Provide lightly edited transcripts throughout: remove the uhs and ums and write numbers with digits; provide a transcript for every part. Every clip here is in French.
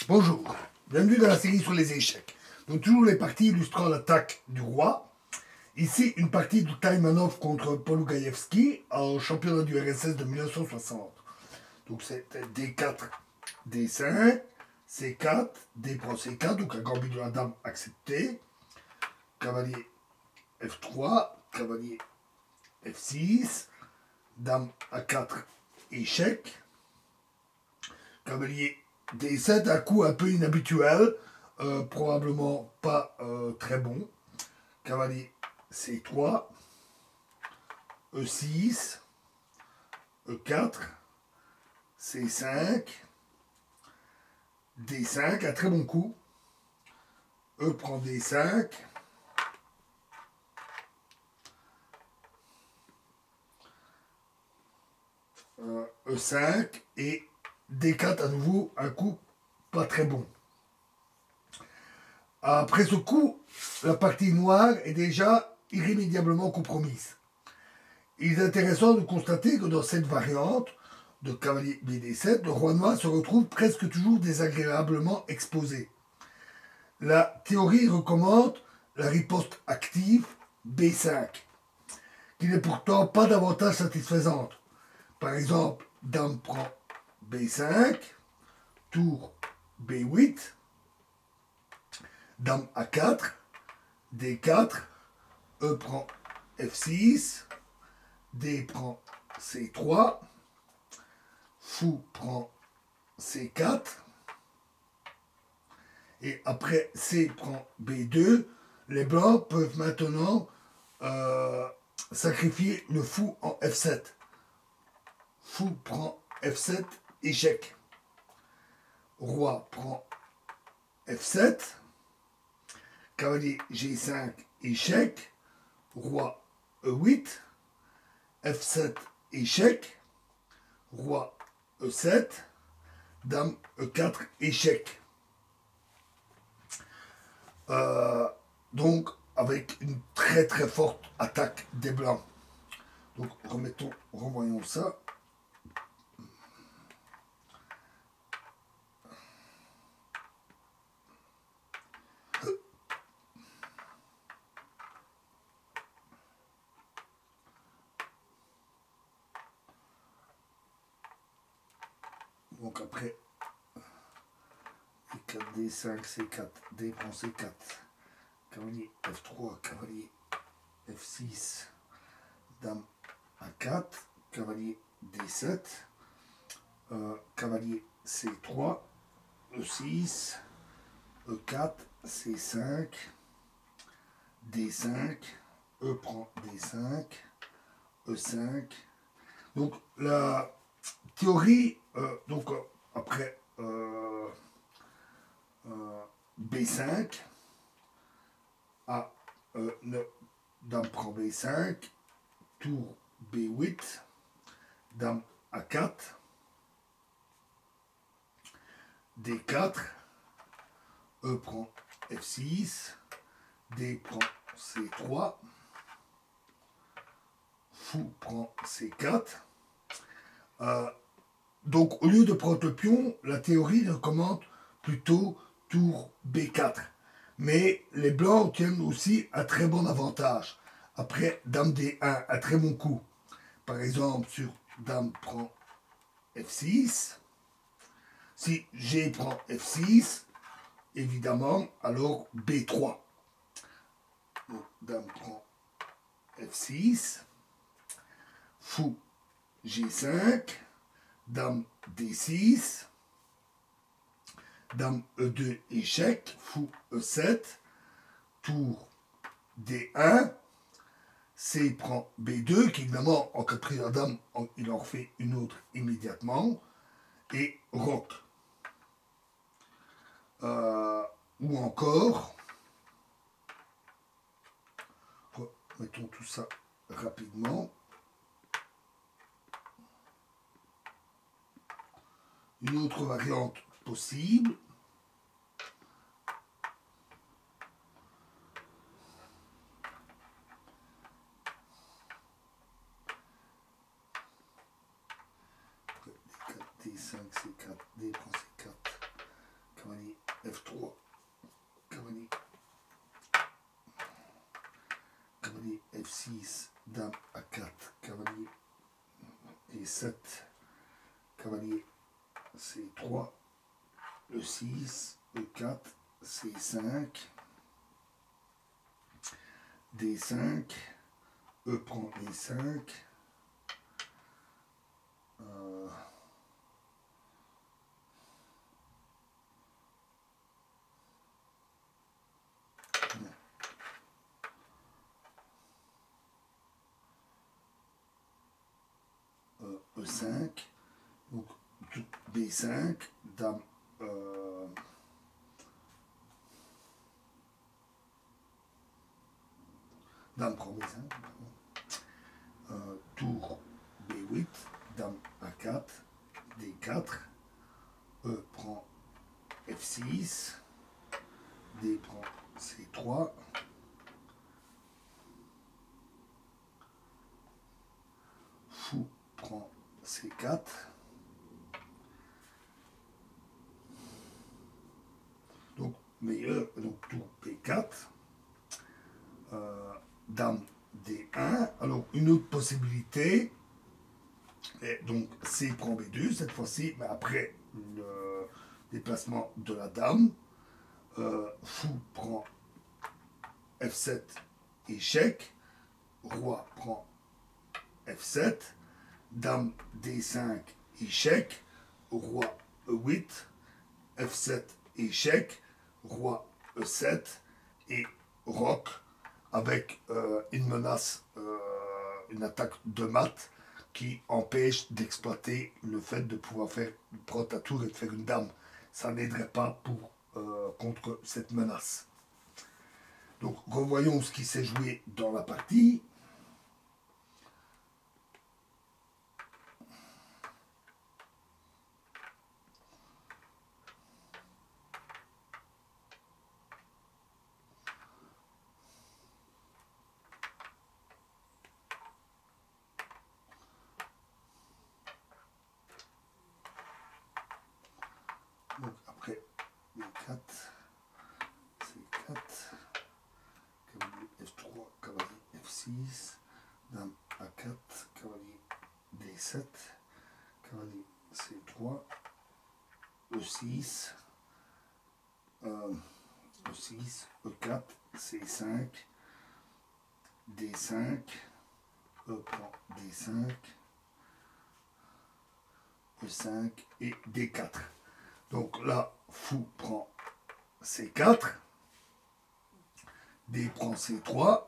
Bonjour, bienvenue dans la série sur les échecs. Donc toujours les parties illustrant l'attaque du roi. Ici une partie de Taimanov contre Polugaevski en championnat du RSS de 1960. Donc c'était D4, D5, C4, D prend C4, donc un gambit de la dame accepté. Cavalier F3, cavalier F6, dame A4, échec. Cavalier D7, un coup un peu inhabituel, probablement pas très bon. Cavalier C3, E6, E4, C5, D5, un très bon coup. E prend D5, E5 et D4 à nouveau, un coup pas très bon. Après ce coup, la partie noire est déjà irrémédiablement compromise. Il est intéressant de constater que dans cette variante de cavalier BD7, le roi noir se retrouve presque toujours désagréablement exposé. La théorie recommande la riposte active B5, qui n'est pourtant pas davantage satisfaisante. Par exemple, dame prend B5, tour B8, dame A4, D4, E prend F6, D prend C3, fou prend C4, et après C prend B2, les blancs peuvent maintenant sacrifier le fou en F7. Fou prend F7, échec. Roi prend F7, cavalier G5, échec. Roi E8, F7, échec. Roi E7, dame E4, échec. Donc, avec une très très forte attaque des blancs. Donc, renvoyons ça. Donc après, D4, D5, C4, D prend C4, cavalier F3, cavalier F6, dame A4, cavalier D7, cavalier C3, E6, E4, C5, D5, E prend D5, E5. Donc la théorie, après B5, A, dame prend B5, tour B8, dame A4, D4, E prend F6, D prend C3, fou prend C4. Donc au lieu de prendre le pion, la théorie recommande plutôt tour B4. Mais les blancs obtiennent aussi un très bon avantage. Après dame D1, un très bon coup. Par exemple sur dame prend F6. Si G prend F6, évidemment, alors B3. Donc, dame prend F6. Fou G5. Dame D6. Dame E2, échec. Fou E7. Tour D1. C prend B2, qui évidemment, en cas de prise de la dame, il en refait une autre immédiatement. Et roc. Ou encore, mettons tout ça rapidement. Une autre variante possible. D5, C4, D prend C4, cavalier F3, cavalier, cavalier F6, dame A4, cavalier E7, cavalier C3, E6, E4, C5, D5, E prend E5, E5, donc B5, dame, dame prend B5, tour B8, dame A4, D4, E prend F6, D prend C3, fou prend C4, donc meilleur, donc tour P4, dame D1. Alors une autre possibilité, et donc C prend B2 cette fois-ci, mais après le déplacement de la dame, fou prend F7, échec, roi prend F7, dame D5, échec, roi E8, F7, échec, roi E7 et roc avec une menace, une attaque de mat qui empêche d'exploiter le fait de pouvoir faire prendre ta tour et de faire une dame. Ça n'aiderait pas pour, contre cette menace. Donc revoyons ce qui s'est joué dans la partie. Donc après B4, C4, cavalier F3, cavalier F6, dame A4, cavalier D7, cavalier C3, E6, E6, E4, C5, D5, E prend D5, E5 et D4. Donc là, fou prend C4, D prend C3,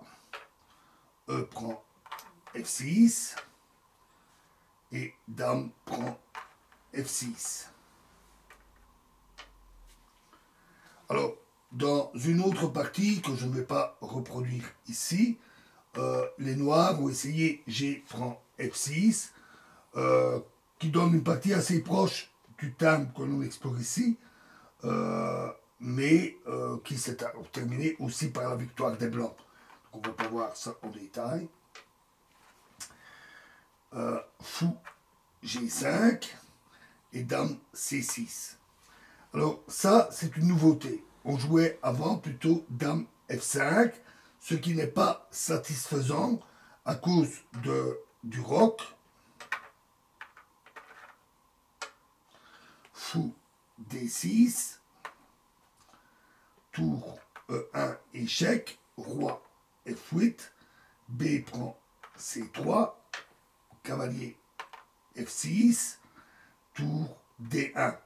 E prend F6 et dame prend F6. Alors, dans une autre partie que je ne vais pas reproduire ici, les noirs ont essayé G prend F6, qui donne une partie assez proche du thème que l'on explore ici, mais qui s'est terminée aussi par la victoire des Blancs. Donc on va pas voir ça en détail. Fou G5 et dame C6. Alors ça, c'est une nouveauté. On jouait avant plutôt dame F5, ce qui n'est pas satisfaisant à cause du roc. Fou D6, tour E1 échec, roi F8, B prend C3, cavalier F6, tour D1.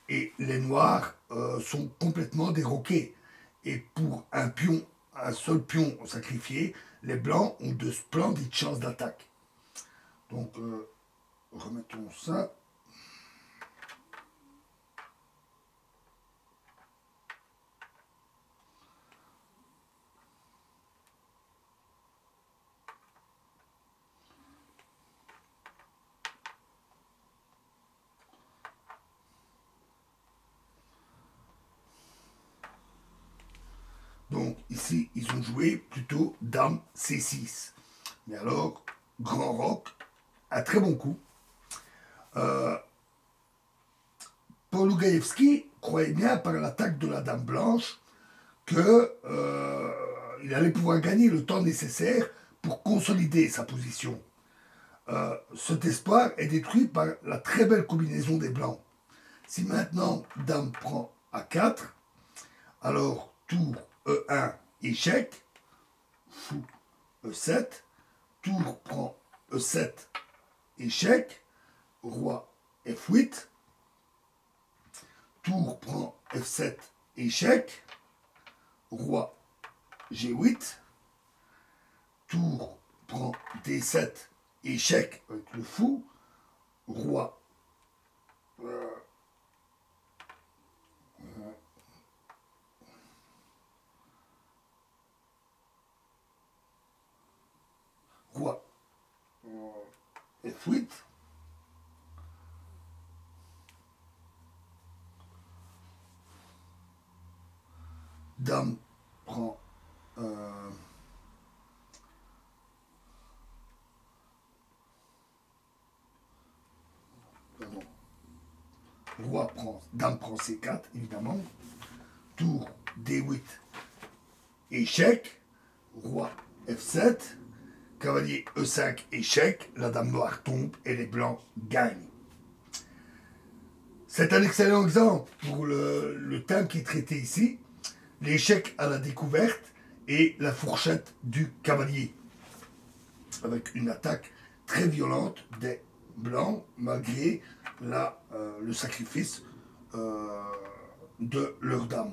Et les noirs sont complètement déroqués. Et pour un pion, un seul pion sacrifié, les blancs ont de splendides chances d'attaque. Donc, remettons ça. Donc ici, ils ont joué plutôt dame C6. Mais alors, grand roc, un très bon coup. Paul Ougaïevski croyait bien par l'attaque de la dame blanche qu'il allait pouvoir gagner le temps nécessaire pour consolider sa position. Cet espoir est détruit par la très belle combinaison des blancs. Si maintenant dame prend A4, alors tour E1, échec, fou E7, tour prend E7, échec, roi F8, tour prend F7, échec, roi G8, tour prend D7, échec avec le fou, roi roi F8, dame prend pardon, roi prend, dame prend C4 évidemment, tour D8, échec, roi F7, cavalier E5, échec, la dame noire tombe et les blancs gagnent. C'est un excellent exemple pour le thème qui est traité ici, l'échec à la découverte et la fourchette du cavalier, avec une attaque très violente des blancs malgré le sacrifice de leur dame.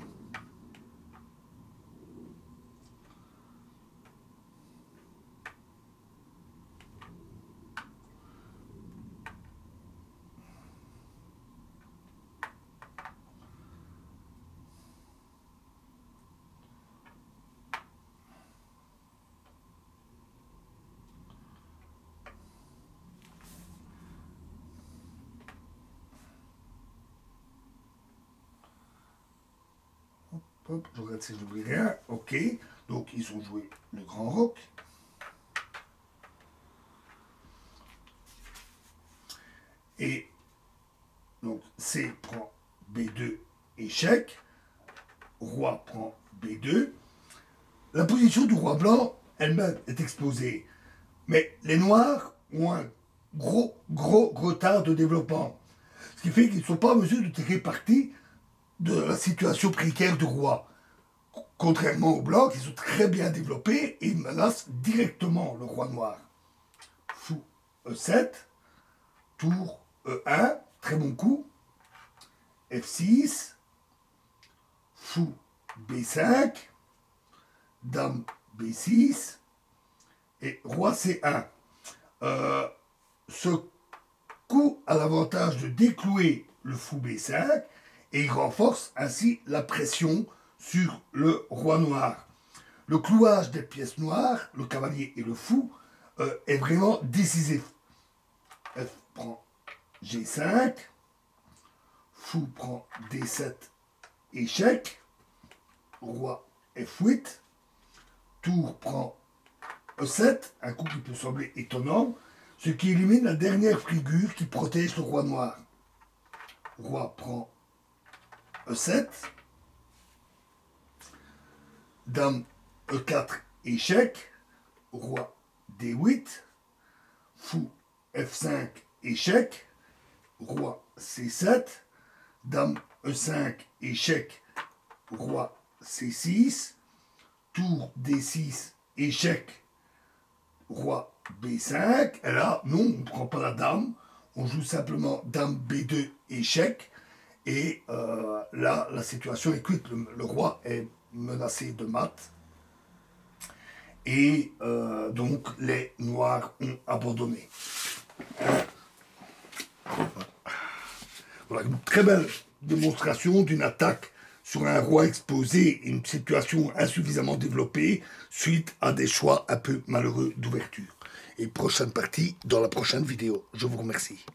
Hop, je regarde si je n'oublie rien. Ok, donc ils ont joué le grand roc. Et donc C prend B2, échec. Roi prend B2. La position du roi blanc elle-même est exposée. Mais les noirs ont un gros retard de développement. Ce qui fait qu'ils ne sont pas en mesure de tirer parti de la situation précaire du roi. Contrairement aux blancs qui sont très bien développés et ils menacent directement le roi noir. Fou E7, tour E1, très bon coup. F6, fou B5, dame B6 et roi C1. Ce coup a l'avantage de déclouer le fou B5 et il renforce ainsi la pression sur le roi noir. Le clouage des pièces noires, le cavalier et le fou, est vraiment décisif. F prend G5, fou prend D7, échec, roi F8, tour prend E7, un coup qui peut sembler étonnant, ce qui élimine la dernière figure qui protège le roi noir. Roi prend E7, dame E4, échec, roi D8, fou F5, échec, roi C7, dame E5, échec, roi C6, tour D6, échec, roi B5. Et là, non, on ne prend pas la dame, on joue simplement dame B2, échec. Et là, la situation est cuite. Le roi est menacé de mat. Et donc, les noirs ont abandonné. Voilà une très belle démonstration d'une attaque sur un roi exposé et une situation insuffisamment développée suite à des choix un peu malheureux d'ouverture. Et prochaine partie dans la prochaine vidéo. Je vous remercie.